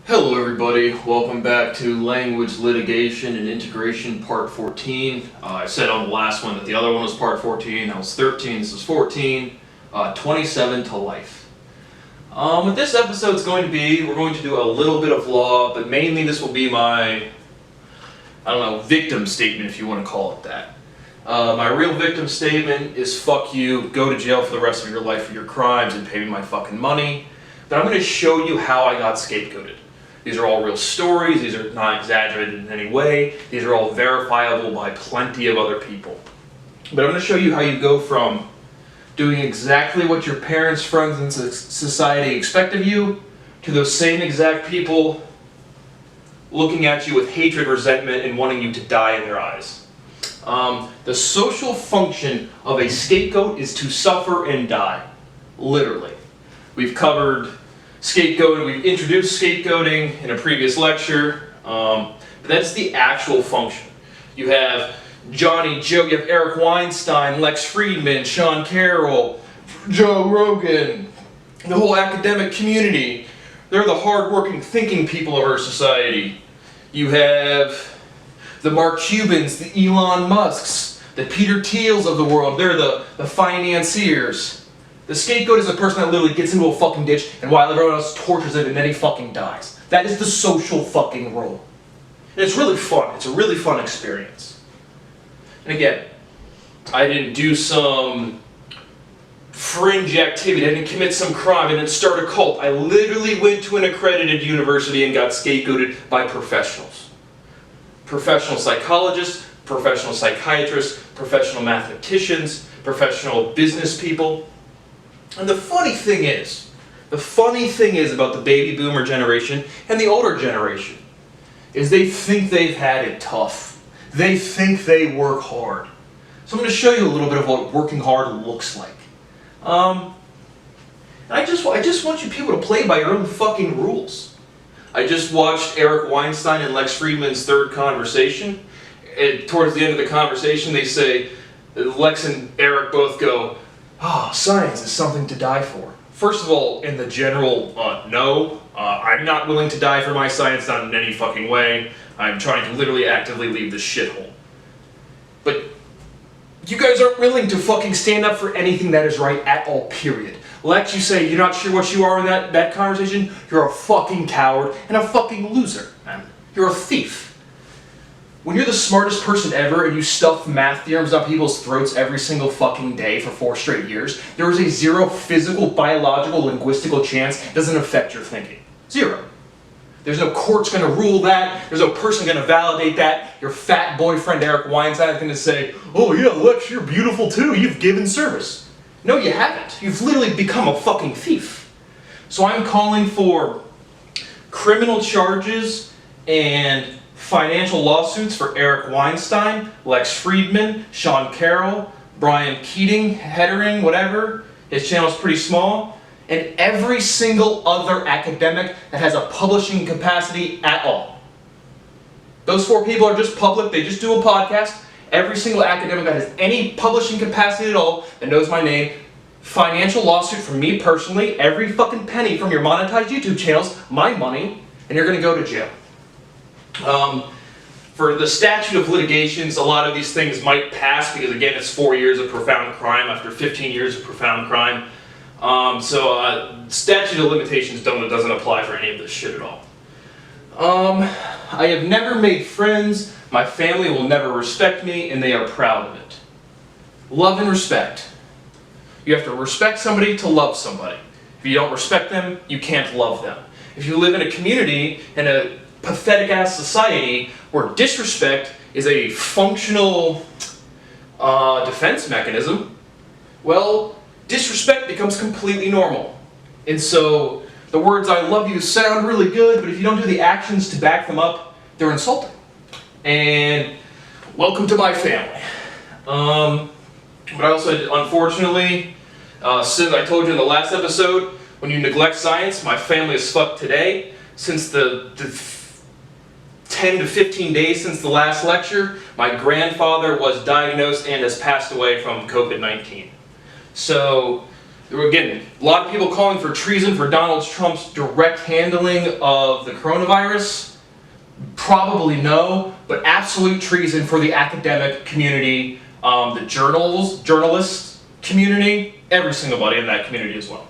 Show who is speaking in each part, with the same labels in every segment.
Speaker 1: Hello everybody, welcome back to Language Litigation and Integration Part 14. I said on the last one that the other one was Part 14, that was 13, this is 14, 27 to life. What this episode's going to be, we're going to do a little bit of law, but mainly this will be my, victim statement if you want to call it that. My real victim statement is fuck you, go to jail for the rest of your life for your crimes and pay me my fucking money. But I'm going to show you how I got scapegoated. These are all real stories, these are not exaggerated in any way, these are all verifiable by plenty of other people. But I'm going to show you how you go from doing exactly what your parents, friends, and society expect of you to those same exact people looking at you with hatred, resentment, and wanting you to die in their eyes. The social function of a scapegoat is to suffer and die. Literally. We've covered scapegoating, we've introduced scapegoating in a previous lecture, but that's the actual function. You have Johnny, Joe, you have Eric Weinstein, Lex Friedman, Sean Carroll, Joe Rogan, the whole academic community. They're the hard-working, thinking people of our society. You have the Mark Cubans, the Elon Musks, the Peter Thiels of the world. They're the financiers. The scapegoat is a person that literally gets into a fucking ditch and while everyone else tortures him and then he fucking dies. That is the social fucking role. And it's really fun. It's a really fun experience. And again, I didn't do some fringe activity. I didn't commit some crime. I didn't start a cult. I literally went to an accredited university and got scapegoated by professionals. Professional psychologists, professional psychiatrists, professional mathematicians, professional business people. And the funny thing is about the baby boomer generation and the older generation is they think they've had it tough. They think they work hard. So I'm going to show you a little bit of what working hard looks like. I just want you people to play by your own fucking rules. I just watched Eric Weinstein and Lex Friedman's third conversation. And towards the end of the conversation they say, Lex and Eric both go, science is something to die for. First of all, in the general, no. I'm not willing to die for my science, not in any fucking way. I'm trying to literally actively leave this shithole. But you guys aren't willing to fucking stand up for anything that is right at all, period. Lex, you say you're not sure what you are in that conversation? You're a fucking coward and a fucking loser, man. You're a thief. When you're the smartest person ever and you stuff math theorems down people's throats every single fucking day for 4 straight years, there is a zero physical, biological, linguistical chance it doesn't affect your thinking. Zero. There's no court's going to rule that. There's no person going to validate that. Your fat boyfriend Eric Weinstein is going to say, oh yeah, Lex, you're beautiful too. You've given service. No, you haven't. You've literally become a fucking thief. So I'm calling for criminal charges and financial lawsuits for Eric Weinstein, Lex Friedman, Sean Carroll, Brian Keating, Hettering, whatever. His channel's pretty small. And every single other academic that has a publishing capacity at all. Those 4 people are just public, they just do a podcast. Every single academic that has any publishing capacity at all that knows my name, financial lawsuit from me personally, every fucking penny from your monetized YouTube channels, my money, and you're gonna go to jail. For the statute of litigations, a lot of these things might pass because again it's 4 years of profound crime after 15 years of profound crime. Statute of limitations doesn't apply for any of this shit at all. I have never made friends, my family will never respect me, and they are proud of it. Love and respect. You have to respect somebody to love somebody. If you don't respect them, you can't love them. If you live in a community, in a pathetic-ass society where disrespect is a functional defense mechanism, well, disrespect becomes completely normal. And so the words I love you sound really good, but if you don't do the actions to back them up, they're insulting. And welcome to my family. But also, unfortunately, since I told you in the last episode, when you neglect science, my family is fucked today. Since the 10 to 15 days since the last lecture, my grandfather was diagnosed and has passed away from COVID-19. So again, a lot of people calling for treason for Donald Trump's direct handling of the coronavirus. Probably no, but absolute treason for the academic community, the journalist community, every single body in that community as well.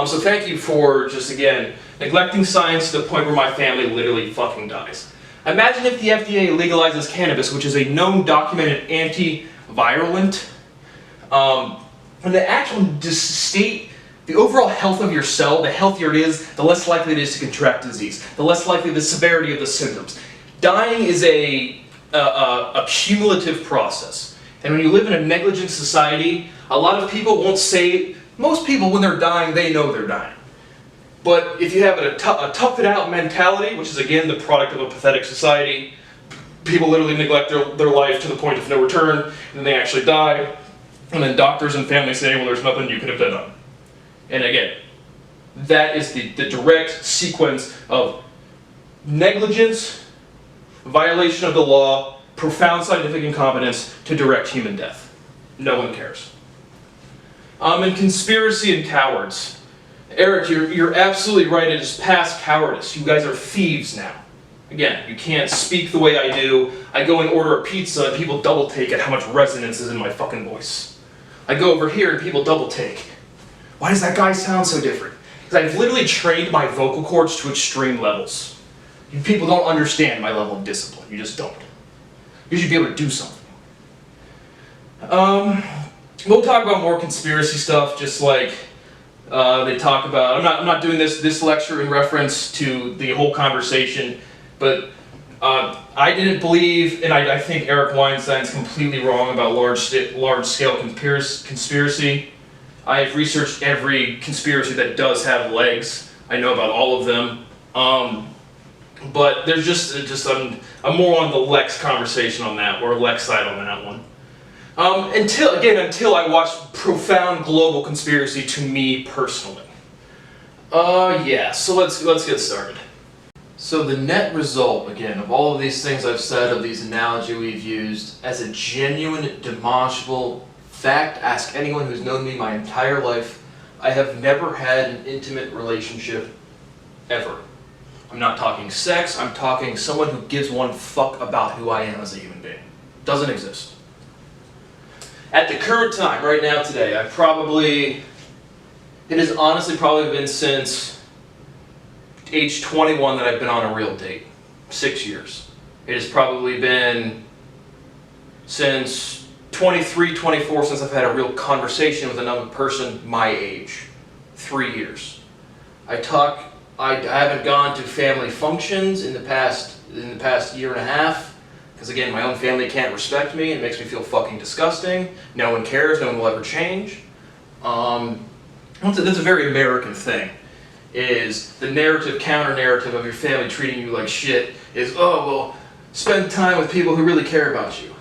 Speaker 1: So thank you for just, again, neglecting science to the point where my family literally fucking dies. Imagine if the FDA legalizes cannabis, which is a known documented antivirulent, and the actual state, the overall health of your cell, the healthier it is, the less likely it is to contract disease, the less likely the severity of the symptoms. Dying is a cumulative process. And when you live in a negligent society, a lot of people won't say, most people when they're dying, they know they're dying. But if you have a tough it out mentality, which is again the product of a pathetic society, people literally neglect their life to the point of no return, and then they actually die, and then doctors and family say, well, there's nothing you could have done. And again, that is the direct sequence of negligence, violation of the law, profound scientific incompetence to direct human death. No one cares. And conspiracy and cowards. Eric, you're absolutely right. It is past cowardice. You guys are thieves now. Again, you can't speak the way I do. I go and order a pizza and people double take at how much resonance is in my fucking voice. I go over here and people double take. Why does that guy sound so different? Because I've literally trained my vocal cords to extreme levels. You people don't understand my level of discipline. You just don't. You should be able to do something. We'll talk about more conspiracy stuff, just like they talk about. I'm not doing this lecture in reference to the whole conversation, but I didn't believe, and I think Eric Weinstein's completely wrong about large-scale conspiracy. I have researched every conspiracy that does have legs. I know about all of them. But there's just I'm more on the Lex conversation on that, or Lex side on that one. Until I watched profound global conspiracy to me personally. Yeah, so let's get started. So the net result, again, of all of these things I've said, of these analogies we've used, as a genuine, demonstrable fact, ask anyone who's known me my entire life, I have never had an intimate relationship, ever. I'm not talking sex, I'm talking someone who gives one fuck about who I am as a human being. Doesn't exist. At the current time, right now, today, it has honestly probably been since age 21 that I've been on a real date. 6 years. It has probably been since 23, 24 since I've had a real conversation with another person my age. 3 years. I haven't gone to family functions in the past year and a half, because again, my own family can't respect me. It makes me feel fucking disgusting. No one cares. No one will ever change. That's a very American thing. Is the narrative, counter-narrative of your family treating you like shit is, oh, well, spend time with people who really care about you.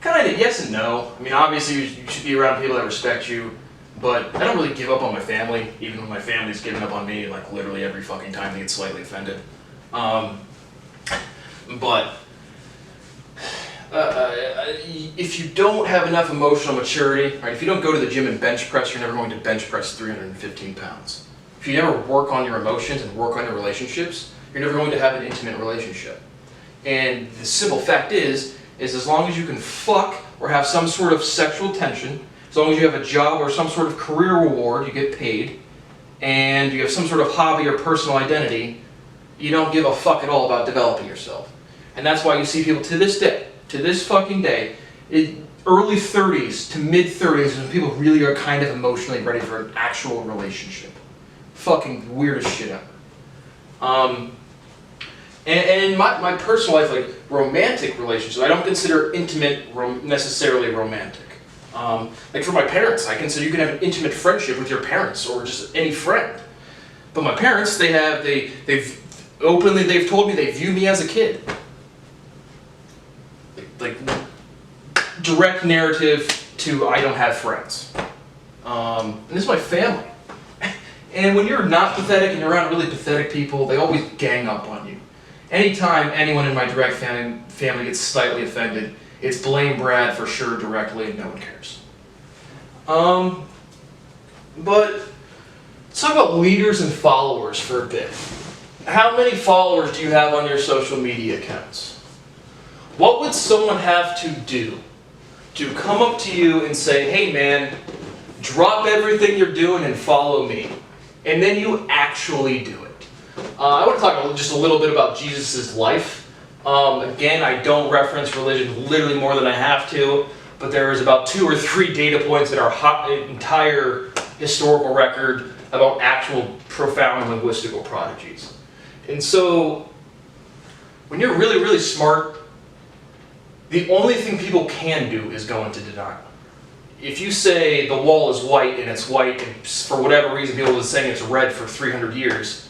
Speaker 1: Kind of yes and no. I mean, obviously you should be around people that respect you, but I don't really give up on my family, even when my family's giving up on me, like literally every fucking time they get slightly offended. If you don't have enough emotional maturity, right, if you don't go to the gym and bench press, you're never going to bench press 315 pounds. If you never work on your emotions and work on your relationships, you're never going to have an intimate relationship. And the simple fact is as long as you can fuck or have some sort of sexual tension, as long as you have a job or some sort of career reward, you get paid, and you have some sort of hobby or personal identity, you don't give a fuck at all about developing yourself. And that's why you see people to this day, to this fucking day, early 30s to mid 30s, when people really are kind of emotionally ready for an actual relationship. Fucking weirdest shit ever. And my personal life, like romantic relationships, I don't consider intimate necessarily romantic. Like for my parents, I consider you can have an intimate friendship with your parents or just any friend. But my parents, they've told me they view me as a kid. Like direct narrative to I don't have friends. And this is my family. And when you're not pathetic and you're around really pathetic people, they always gang up on you. Anytime anyone in my direct family gets slightly offended, it's blame Brad for sure directly and no one cares. But let's talk about leaders and followers for a bit. How many followers do you have on your social media accounts? What would someone have to do to come up to you and say, hey man, drop everything you're doing and follow me? And then you actually do it. I want to talk just a little bit about Jesus' life. Again, I don't reference religion literally more than I have to, but there is about 2 or 3 data points in our entire historical record about actual profound linguistical prodigies. And so, when you're really, really smart, the only thing people can do is go into denial. If you say the wall is white and it's white, and for whatever reason people have been saying it's red for 300 years,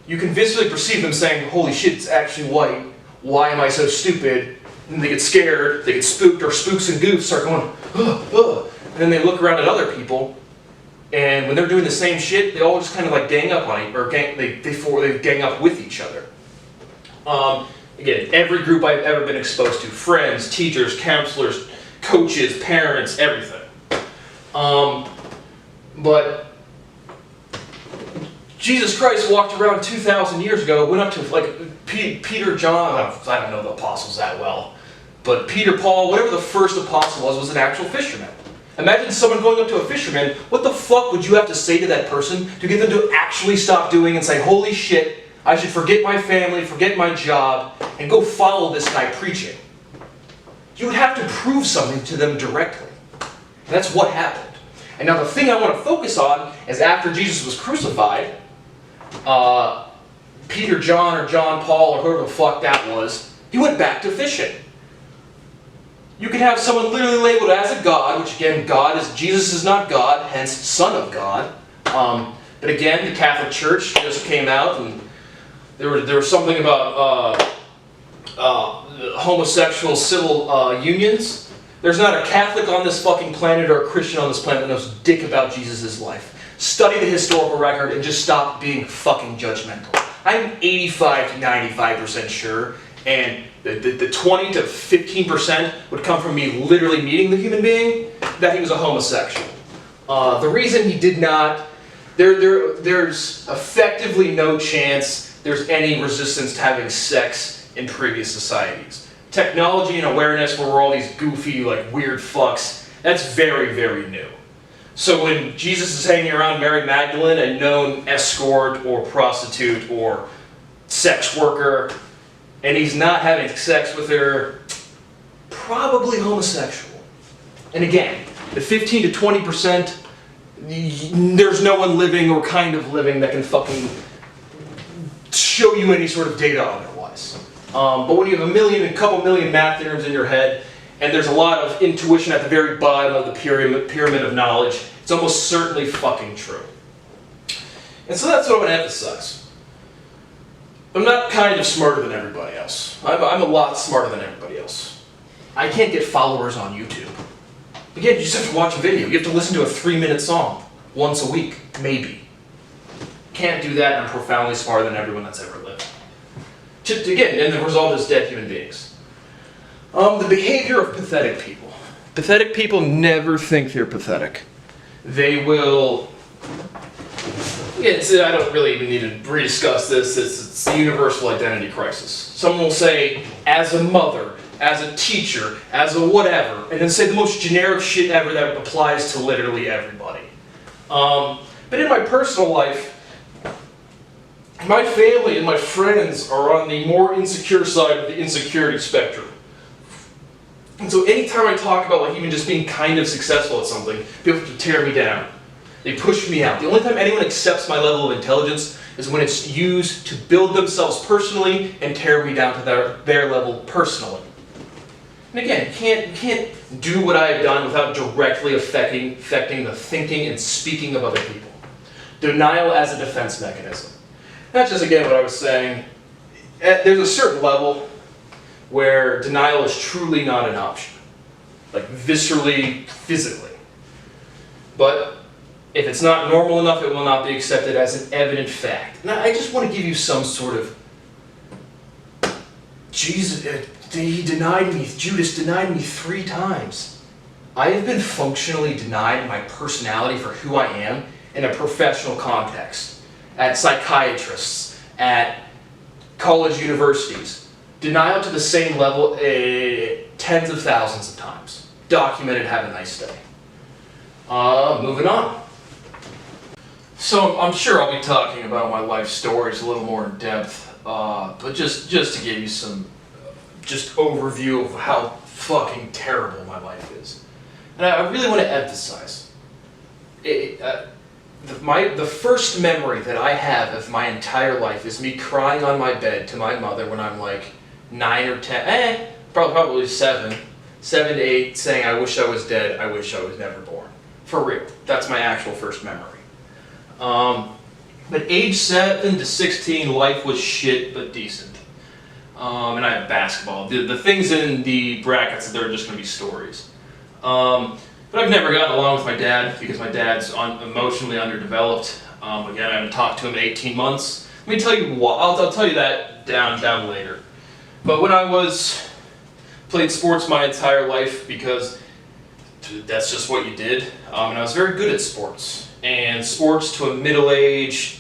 Speaker 1: you can visibly perceive them saying, holy shit, it's actually white. Why am I so stupid? And they get scared, they get spooked, or spooks and goofs start going, ugh, ugh. And then they look around at other people, and when they're doing the same shit, they all just kind of like gang up on it, or they gang up with each other. Again, every group I've ever been exposed to, friends, teachers, counselors, coaches, parents, everything. But Jesus Christ walked around 2,000 years ago, went up to like Peter, John, I don't know the apostles that well, but Peter, Paul, whatever the first apostle was an actual fisherman. Imagine someone going up to a fisherman, what the fuck would you have to say to that person to get them to actually stop doing and say, holy shit, I should forget my family, forget my job, and go follow this guy preaching? You would have to prove something to them directly. And that's what happened. And now the thing I want to focus on is after Jesus was crucified, Peter, John, or John, Paul, or whoever the fuck that was, he went back to fishing. You can have someone literally labeled as a god, which again, Jesus is not God, hence Son of God. But again, the Catholic Church just came out, and there was something about homosexual civil unions. There's not a Catholic on this fucking planet or a Christian on this planet that knows dick about Jesus' life. Study the historical record and just stop being fucking judgmental. I'm 85 to 95% sure, and the 20 to 15% would come from me literally meeting the human being, that he was a homosexual. The reason he did not, there's effectively no chance there's any resistance to having sex in previous societies. Technology and awareness where we're all these goofy, like weird fucks, that's very, very new. So when Jesus is hanging around Mary Magdalene, a known escort or prostitute or sex worker, and he's not having sex with her, probably homosexual. And again, the 15 to 20%, there's no one living or kind of living that can fucking show you any sort of data otherwise. But when you have a couple million math theorems in your head, and there's a lot of intuition at the very bottom of the pyramid of knowledge, it's almost certainly fucking true. And so that's what I'm going to emphasize. I'm not kind of smarter than everybody else. I'm a lot smarter than everybody else. I can't get followers on YouTube. Again, you just have to watch a video. You have to listen to a 3-minute song once a week, maybe. Can't do that, and I'm profoundly smarter than everyone that's ever lived. Again, and the result is dead human beings. The behavior of pathetic people. Pathetic people never think they're pathetic. They will... I don't really even need to rediscuss this. It's the universal identity crisis. Someone will say, as a mother, as a teacher, as a whatever, and then say the most generic shit ever that applies to literally everybody. But in my personal life, my family and my friends are on the more insecure side of the insecurity spectrum. And so anytime I talk about like even just being kind of successful at something, people have to tear me down. They push me out. The only time anyone accepts my level of intelligence is when it's used to build themselves personally and tear me down to their level personally. And again, you can't do what I have done without directly affecting the thinking and speaking of other people. Denial as a defense mechanism. That's just, again, what I was saying. There's a certain level where denial is truly not an option. Like, viscerally, physically. But if it's not normal enough, it will not be accepted as an evident fact. Now, I just want to give you some sort of... Jesus, Judas denied me 3 times. I have been functionally denied my personality for who I am
Speaker 2: in a professional context, at psychiatrists, at college universities. Denial to the same level tens of thousands of times. Documented, have a nice day. Moving on. So I'm sure I'll be talking about my life stories a little more in depth, but just to give you some just overview of how fucking terrible my life is. And I really want to emphasize, the first memory that I have of my entire life is me crying on my bed to my mother when I'm like 9 or 10, probably 7 to 8, saying I wish I was dead, I wish I was never born. For real, that's my actual first memory. But age 7 to 16, life was shit but decent. And I have basketball. The things in the brackets, they're just going to be stories. But I've never gotten along with my dad because my dad's emotionally underdeveloped. Again, I haven't talked to him in 18 months. Let me tell you what. I'll tell you that down later. But when I played sports my entire life because that's just what you did, and I was very good at sports. And sports to a middle-aged,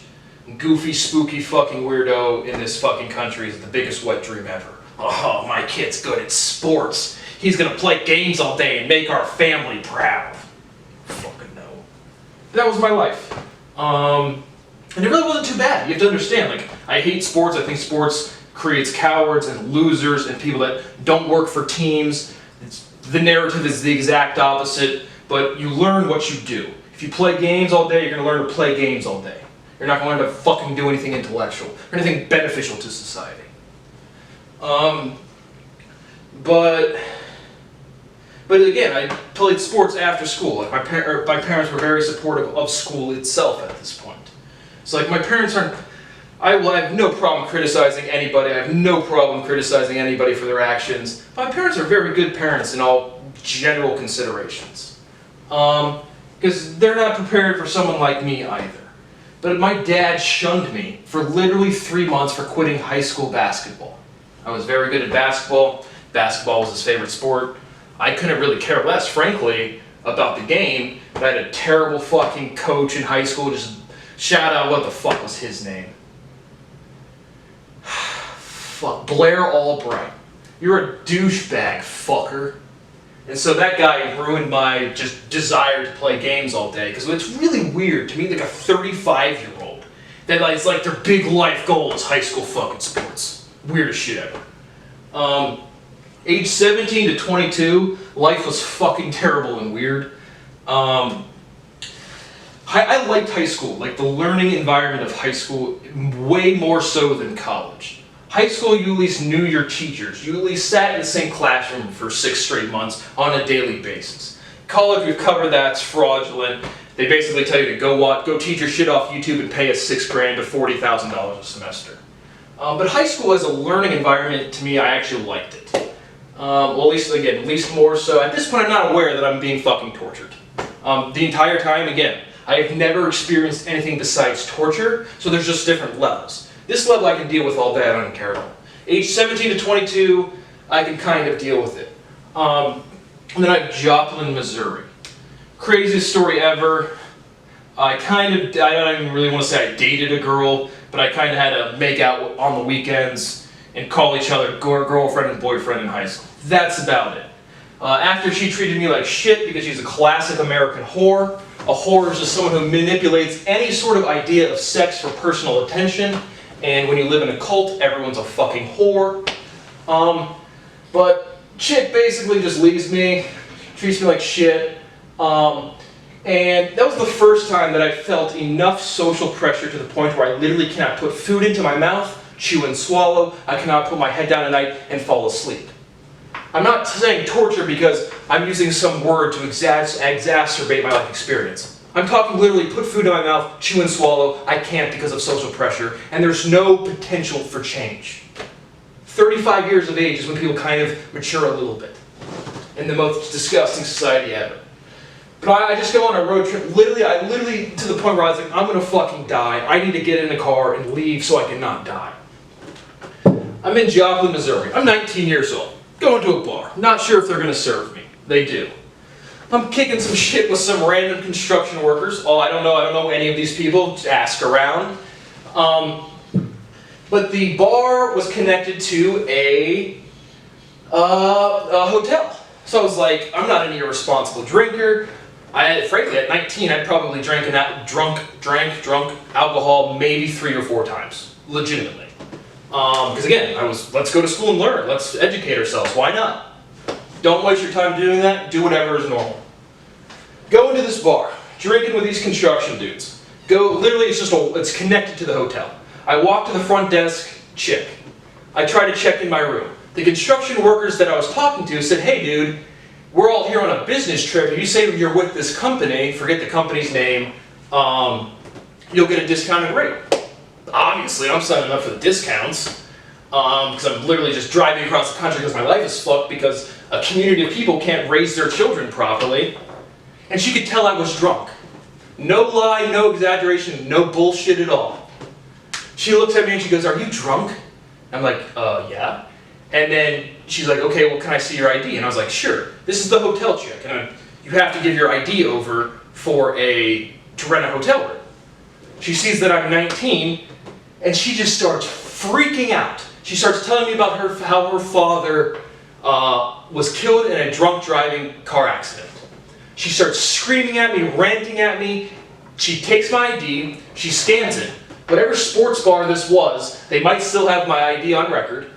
Speaker 2: goofy, spooky fucking weirdo in this fucking country is the biggest wet dream ever. Oh, my kid's good at sports. He's gonna play games all day and make our family proud. Fucking no. That was my life. And it really wasn't too bad. You have to understand, like, I hate sports. I think sports creates cowards and losers and people that don't work for teams. The narrative is the exact opposite, but you learn what you do. If you play games all day, you're gonna learn to play games all day. You're not gonna learn to fucking do anything intellectual or anything beneficial to society. But again, I played sports after school. Like my parents were very supportive of school itself at this point. So like my parents aren't. I have no problem criticizing anybody. I have no problem criticizing anybody for their actions. My parents are very good parents in all general considerations. Because they're not prepared for someone like me either. But my dad shunned me for literally 3 months for quitting high school basketball. I was very good at basketball. Basketball was his favorite sport. I couldn't really care less, frankly, about the game, but I had a terrible fucking coach in high school. Just shout out, what the fuck was his name? Fuck, Blair Albright. You're a douchebag, fucker. And so that guy ruined my just desire to play games all day, because it's really weird to me, like a 35-year-old, that like, it's like their big life goal is high school fucking sports. Weirdest shit ever. Age 17 to 22, life was fucking terrible and weird. I liked high school, like the learning environment of high school, way more so than college. High school, you at least knew your teachers. You at least sat in the same classroom for 6 straight months on a daily basis. College, we've covered that, it's fraudulent. They basically tell you to go teach your shit off YouTube and pay us $6 grand to $40,000 a semester. But high school as a learning environment, to me, I actually liked it. Well, at least more so. At this point, I'm not aware that I'm being fucking tortured. The entire time, again, I have never experienced anything besides torture, so there's just different levels. This level I can deal with all day, I don't care at all. Age 17 to 22, I can kind of deal with it. And then I have Joplin, Missouri. Craziest story ever. I don't even really want to say I dated a girl, but I kind of had to make out on the weekends and call each other girlfriend and boyfriend in high school. That's about it. After she treated me like shit because she's a classic American whore. A whore is just someone who manipulates any sort of idea of sex for personal attention. And when you live in a cult, everyone's a fucking whore. But chick basically just leaves me, treats me like shit. And that was the first time that I felt enough social pressure to the point where I literally cannot put food into my mouth, chew and swallow. I cannot put my head down at night and fall asleep. I'm not saying torture because I'm using some word to exacerbate my life experience. I'm talking literally put food in my mouth, chew and swallow. I can't because of social pressure, and there's no potential for change. 35 years of age is when people kind of mature a little bit in the most disgusting society ever. But I just go on a road trip, literally to the point where I was like, I'm gonna fucking die. I need to get in a car and leave so I can not die. I'm in Joplin, Missouri. I'm 19 years old. Going to a bar. Not sure if they're gonna serve me. They do. I'm kicking some shit with some random construction workers. Oh, I don't know any of these people. Just ask around. But the bar was connected to a hotel. So I was like, I'm not an irresponsible drinker. Frankly, at 19, I probably drank alcohol maybe 3 or 4 times, legitimately. Because again, let's go to school and learn. Let's educate ourselves. Why not? Don't waste your time doing that. Do whatever is normal. Go into this bar, drinking with these construction dudes. Literally, it's connected to the hotel. I walk to the front desk, chick. I try to check in my room. The construction workers that I was talking to said, hey dude, we're all here on a business trip. If you say you're with this company, forget the company's name, you'll get a discounted rate. Obviously, I'm signing up for the discounts, because I'm literally just driving across the country because my life is fucked because a community of people can't raise their children properly. And she could tell I was drunk. No lie, no exaggeration, no bullshit at all. She looks at me and she goes, are you drunk? I'm like, yeah. And then she's like, okay, well, can I see your ID? And I was like, sure. This is the hotel chick. And you have to give your ID over to rent a hotel room. She sees that I'm 19, and she just starts freaking out. She starts telling me about how her father was killed in a drunk driving car accident. She starts screaming at me, ranting at me. She takes my ID, she scans it. Whatever sports bar this was, they might still have my ID on record.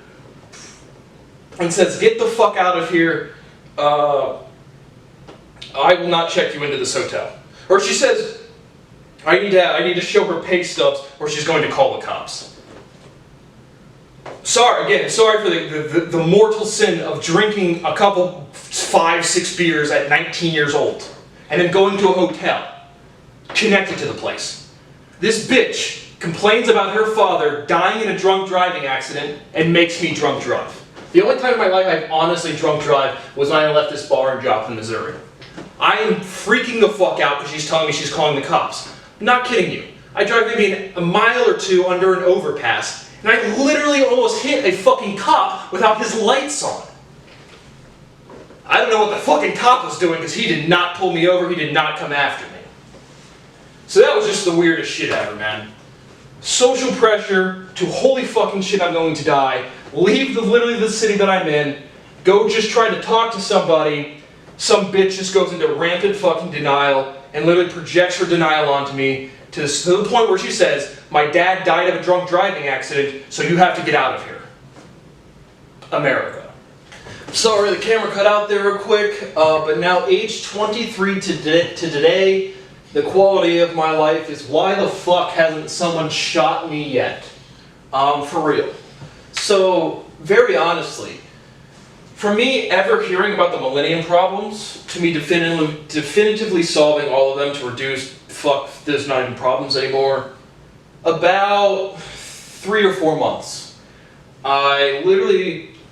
Speaker 2: And says, get the fuck out of here. I will not check you into this hotel. Or she says, I need to show her pay stubs or she's going to call the cops. Sorry for the mortal sin of drinking a couple 5-6 beers at 19 years old and then going to a hotel connected to the place. This bitch complains about her father dying in a drunk driving accident and makes me drunk drive. The only time in my life I've honestly drunk drive was when I left this bar in Joplin, Missouri. I am freaking the fuck out because she's telling me she's calling the cops. I'm not kidding you. I drive maybe a mile or 2 under an overpass, and I literally almost hit a fucking cop without his lights on. I don't know what the fucking cop was doing because he did not pull me over, he did not come after me. So that was just the weirdest shit ever, man. Social pressure to holy fucking shit I'm going to die, leave literally the city that I'm in, go just try to talk to somebody, some bitch just goes into rampant fucking denial and literally projects her denial onto me to the point where she says, my dad died of a drunk driving accident, so you have to get out of here. America. Sorry, the camera cut out there real quick, but now age 23 to today, the quality of my life is why the fuck hasn't someone shot me yet? For real. So, very honestly, for me, ever hearing about the Millennium Problems, to me definitively solving all of them to reduce, there's not even problems anymore, about 3 or 4 months. I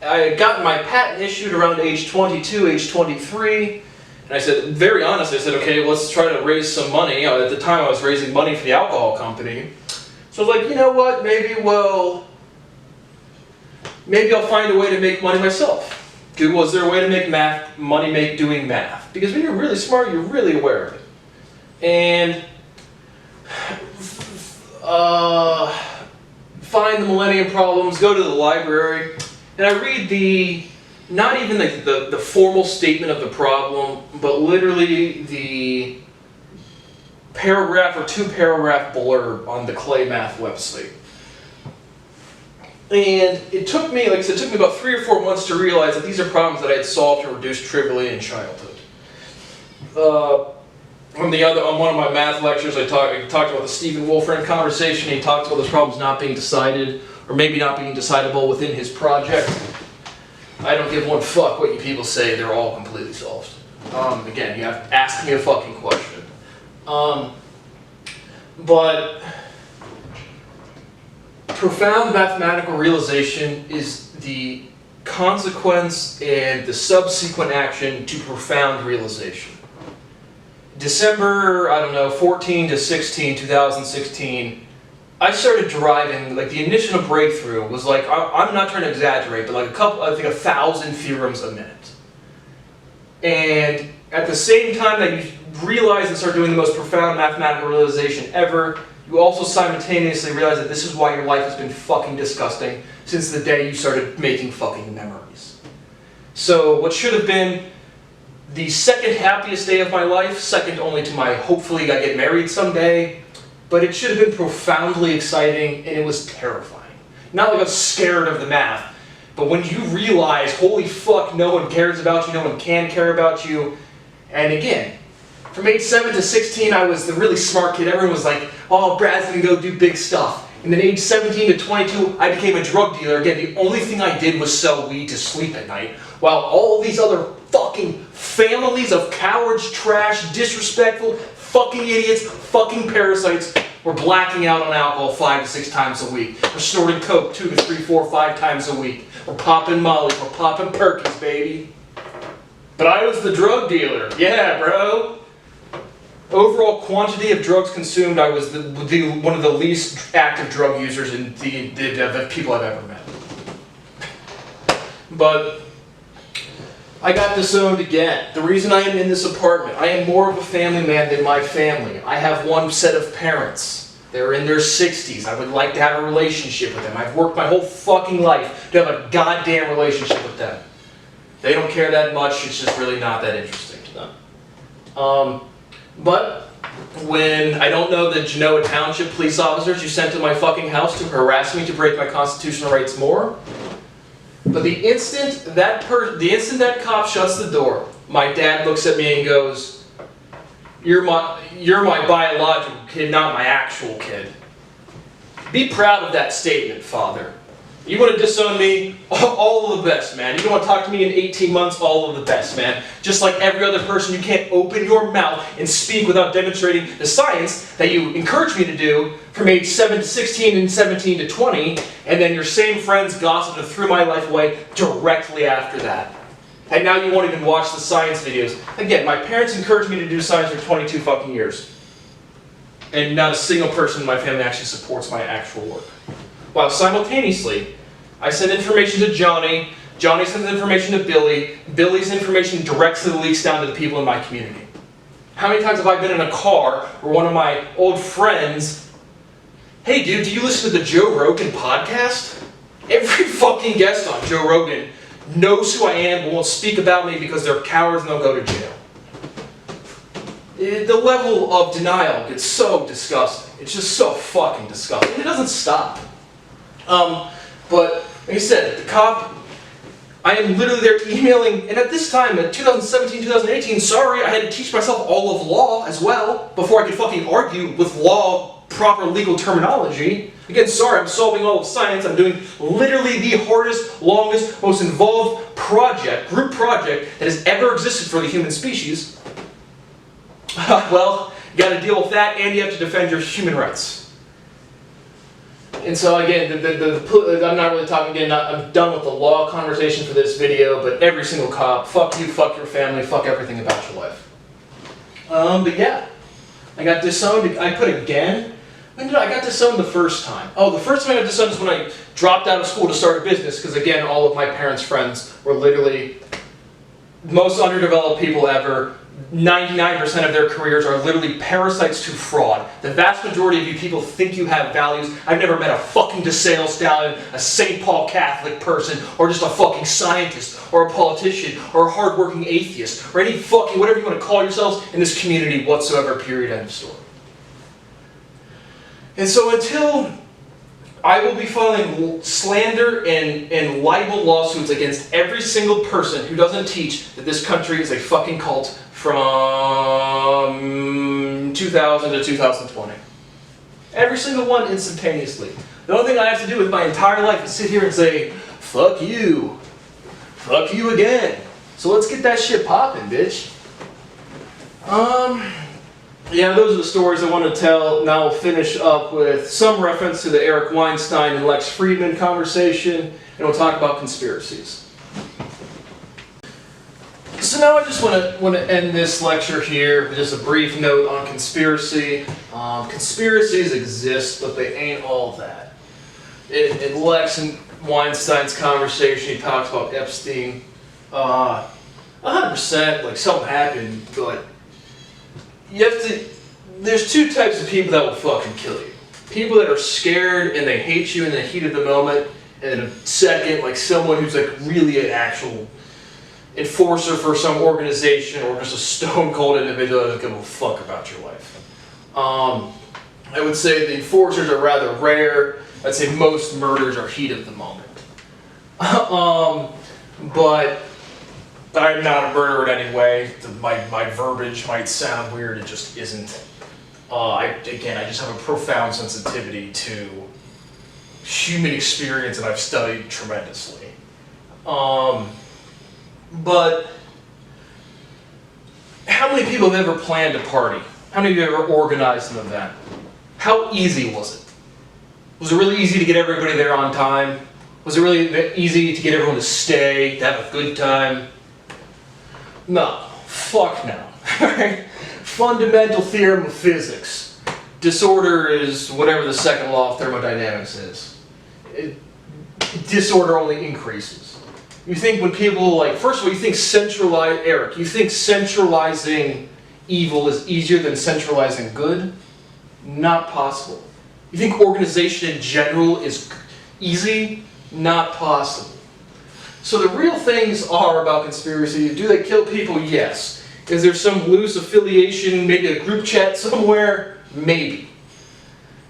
Speaker 2: had gotten my patent issued around age 22, age 23, and I said, very honestly, I said, okay, let's try to raise some money. At the time I was raising money for the alcohol company. So I was like, you know what, maybe I'll find a way to make money myself. Was there a way to make money doing math? Because when you're really smart, you're really aware of it. And find the Millennium Problems, go to the library, and I read not even the formal statement of the problem, but literally the paragraph or 2-paragraph blurb on the Clay Math website. And it took me, like I said, about 3 or 4 months to realize that these are problems that I had solved or reduced trivially in childhood. On one of my math lectures, I talked about the Stephen Wolfram conversation. He talked about those problems not being decided, or maybe not being decidable within his project. I don't give one fuck what you people say, they're all completely solved. Again, you have to ask me a fucking question. But profound mathematical realization is the consequence and the subsequent action to profound realization. December, 14 to 16, 2016, I started driving, like the initial breakthrough was like, I'm not trying to exaggerate, but like 1,000 theorems a minute. And at the same time that you realize and start doing the most profound mathematical realization ever, you also simultaneously realize that this is why your life has been fucking disgusting since the day you started making fucking memories. So what should have been the second happiest day of my life, second only to my hopefully I get married someday, but it should have been profoundly exciting, and it was terrifying. Not like I was scared of the math, but when you realize, holy fuck, no one cares about you, no one can care about you. And again, from age 7 to 16, I was the really smart kid. Everyone was like, oh, Brad's gonna go do big stuff. And then age 17 to 22, I became a drug dealer. Again, the only thing I did was sell weed to sleep at night, while all these other fucking families of cowards, trash, disrespectful, fucking idiots, fucking parasites were blacking out on alcohol 5 to 6 times a week. We're snorting coke 2 to 3, 4, 5 times a week. We're popping Molly, we're popping Perkins, baby. But I was the drug dealer. Yeah, bro. Overall quantity of drugs consumed, I was one of the least active drug users in the people I've ever met. But I got disowned again. The reason I am in this apartment, I am more of a family man than my family. I have one set of parents. They're in their 60s. I would like to have a relationship with them. I've worked my whole fucking life to have a goddamn relationship with them. They don't care that much. It's just really not that interesting to them. But when I don't know the Genoa Township police officers you sent to my fucking house to harass me to break my constitutional rights more, but the instant that cop shuts the door, my dad looks at me and goes, "You're my biological kid, not my actual kid." Be proud of that statement, Father. You want to disown me? All of the best, man. You don't want to talk to me in 18 months? All of the best, man. Just like every other person, you can't open your mouth and speak without demonstrating the science that you encouraged me to do from age 7 to 16 and 17 to 20, and then your same friends gossiped and threw my life away directly after that. And now you won't even watch the science videos. Again, my parents encouraged me to do science for 22 fucking years. And not a single person in my family actually supports my actual work. While simultaneously, I send information to Johnny, Johnny sends information to Billy, Billy's information directly leaks down to the people in my community. How many times have I been in a car where one of my old friends, "Hey dude, do you listen to the Joe Rogan podcast?" Every fucking guest on Joe Rogan knows who I am but won't speak about me because they're cowards and they'll go to jail. The level of denial gets so disgusting. It's just so fucking disgusting. And it doesn't stop. But, like I said, the cop, I am literally there emailing, and at this time, in 2017, 2018, sorry, I had to teach myself all of law as well, before I could fucking argue with law, proper legal terminology. Again, sorry, I'm solving all of science, I'm doing literally the hardest, longest, most involved group project that has ever existed for the human species. Well, you gotta deal with that, and you have to defend your human rights. And so again, I'm not really talking again, I'm done with the law conversation for this video, but every single cop, fuck you, fuck your family, fuck everything about your life. But yeah, I got disowned, I put again. When did I got disowned the first time? Oh, the first time I got disowned is when I dropped out of school to start a business, because again, all of my parents' friends were literally most underdeveloped people ever. 99% of their careers are literally parasites to fraud. The vast majority of you people think you have values. I've never met a fucking DeSales stallion, a St. Paul Catholic person, or just a fucking scientist, or a politician, or a hardworking atheist, or any fucking whatever you want to call yourselves in this community whatsoever, period, end of story. And so until I will be filing slander and libel lawsuits against every single person who doesn't teach that this country is a fucking cult from 2000 to 2020. Every single one instantaneously. The only thing I have to do with my entire life is sit here and say, fuck you again. So let's get that shit popping, bitch. Yeah, those are the stories I want to tell. Now we'll finish up with some reference to the Eric Weinstein and Lex Friedman conversation, and we'll talk about conspiracies. So now I just want to end this lecture here with just a brief note on conspiracy. Conspiracies exist, but they ain't all that. In Lex and Weinstein's conversation, he talks about Epstein. 100%, like something happened, but you have to, there's two types of people that will fucking kill you. People that are scared and they hate you in the heat of the moment, and then a second, like someone who's like really an actual enforcer for some organization or just a stone cold individual that doesn't give a fuck about your life. I would say the enforcers are rather rare. I'd say most murders are heat of the moment. But I'm not a murderer in any way. My verbiage might sound weird, it just isn't. I just have a profound sensitivity to human experience and I've studied tremendously. But how many people have ever planned a party? How many of you have ever organized an event? How easy was it? Was it really easy to get everybody there on time? Was it really easy to get everyone to stay, to have a good time? No. Fuck no. Fundamental theorem of physics. Disorder is whatever the second law of thermodynamics is. Disorder only increases. You think when people first of all, you think Eric, you think centralizing evil is easier than centralizing good? Not possible. You think organization in general is easy? Not possible. So the real things are about conspiracy. Do they kill people? Yes. Is there some loose affiliation, maybe a group chat somewhere? Maybe.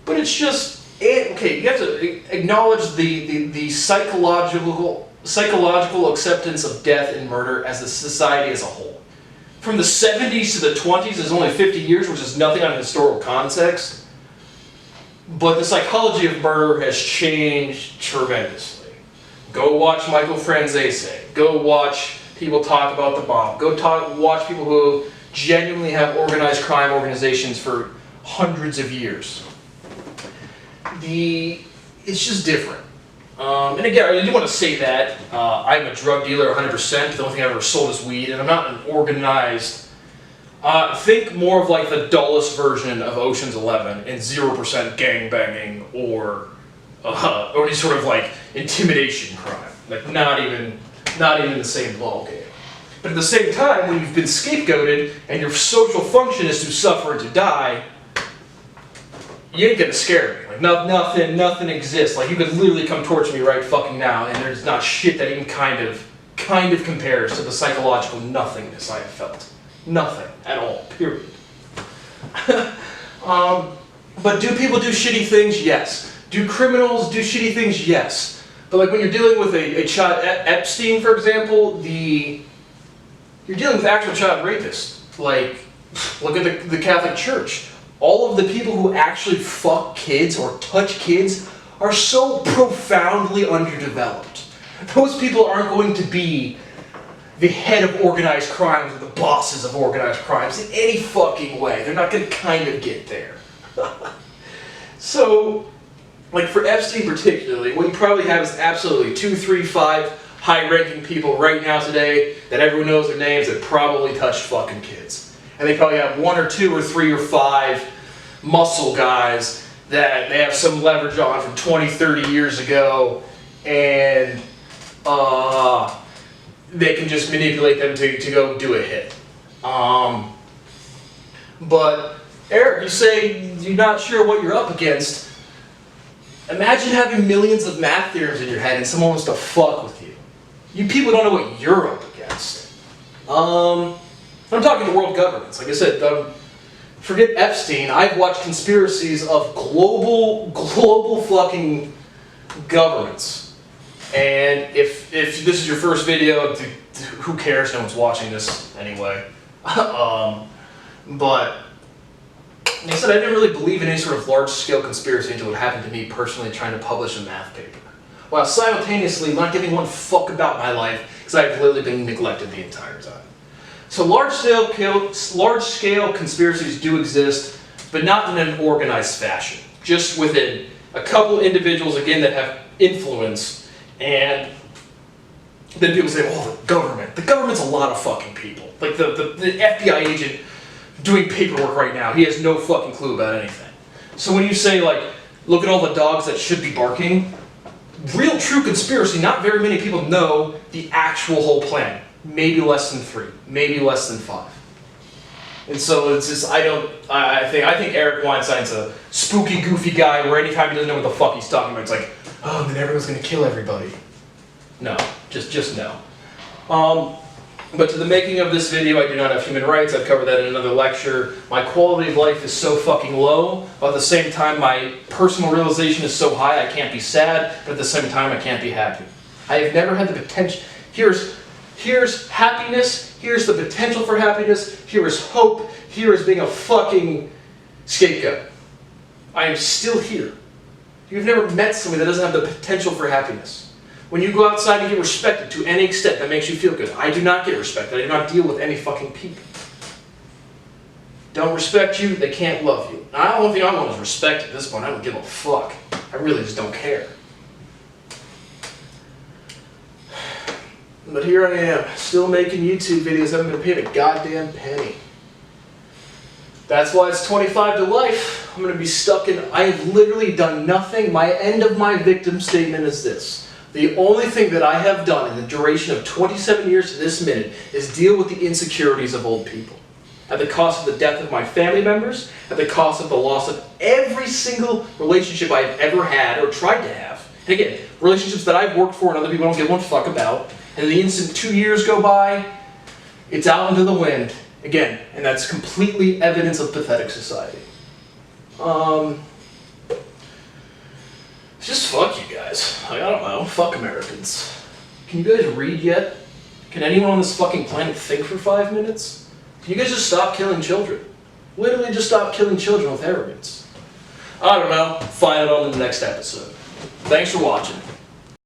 Speaker 2: But it's just, okay, you have to acknowledge the psychological acceptance of death and murder as a society as a whole. From the 70s to the 20s is only 50 years, which is nothing on a historical context. But the psychology of murder has changed tremendously. Go watch Michael Franzese. Go watch people talk about the bomb. Watch people who genuinely have organized crime organizations for hundreds of years. It's just different. And again, I do want to say that I'm a drug dealer 100%. The only thing I've ever sold is weed, and I'm not an organized. Think more of like the dullest version of Ocean's 11 and 0% gangbanging or any sort of like intimidation crime. Like not even the same ballgame. But at the same time, when you've been scapegoated and your social function is to suffer and to die, you ain't gonna scare me. Like nothing exists. Like you could literally come towards me right fucking now, and there's not shit that even kind of compares to the psychological nothingness I have felt. Nothing at all. Period. But do people do shitty things? Yes. Do criminals do shitty things? Yes. But like when you're dealing with a child, Epstein, for example, you're dealing with actual child rapists. Like, look at the Catholic Church. All of the people who actually fuck kids or touch kids are so profoundly underdeveloped. Those people aren't going to be the head of organized crimes or the bosses of organized crimes in any fucking way. They're not going to kind of get there. So, like for Epstein particularly, what you probably have is absolutely 2, 3, 5 high-ranking people right now today that everyone knows their names that probably touched fucking kids. And they probably have 1 or 2 or 3 or 5 muscle guys that they have some leverage on from 20, 30 years ago, and they can just manipulate them to go do a hit. But Eric, you say you're not sure what you're up against. Imagine having millions of math theorems in your head and someone wants to fuck with you. You people don't know what you're up against. I'm talking world governments. Like I said, forget Epstein. I've watched conspiracies of global fucking governments. And if this is your first video, who cares? No one's watching this anyway. But like I said, I didn't really believe in any sort of large-scale conspiracy until it happened to me personally trying to publish a math paper. While simultaneously not giving one fuck about my life because I've literally been neglected the entire time. So large-scale conspiracies do exist, but not in an organized fashion. Just within a couple individuals, again, that have influence. And then people say, oh, the government. The government's a lot of fucking people. Like the FBI agent doing paperwork right now, he has no fucking clue about anything. So when you say, like, look at all the dogs that should be barking, real true conspiracy, not very many people know the actual whole plan. maybe less than 3, maybe less than 5. And so it's just, I think Eric Weinstein's a spooky, goofy guy where anytime he doesn't know what the fuck he's talking about, it's like, oh, then everyone's gonna kill everybody. No, just no. But to the making of this video, I do not have human rights. I've covered that in another lecture. My quality of life is so fucking low, but at the same time, my personal realization is so high, I can't be sad, but at the same time, I can't be happy. I have never had the potential. Here's happiness, here's the potential for happiness, here is hope, here is being a fucking scapegoat. I am still here. You've never met somebody that doesn't have the potential for happiness. When you go outside and get respected to any extent, that makes you feel good. I do not get respected. I do not deal with any fucking people. Don't respect you, they can't love you. Now, the only thing I want is respect at this point. I don't give a fuck. I really just don't care. But here I am, still making YouTube videos, haven't been paid a goddamn penny. That's why it's 25 to life. I'm gonna be stuck in, I have literally done nothing. My end of my victim statement is this. The only thing that I have done in the duration of 27 years to this minute is deal with the insecurities of old people. At the cost of the death of my family members, at the cost of the loss of every single relationship I've ever had or tried to have. And again, relationships that I've worked for and other people don't give one fuck about. And the instant 2 years go by, it's out into the wind. Again, and that's completely evidence of pathetic society. Just fuck you guys. I don't know. Fuck Americans. Can you guys read yet? Can anyone on this fucking planet think for 5 minutes? Can you guys just stop killing children? Literally just stop killing children with arrogance. I don't know. Find it on the next episode. Thanks for watching.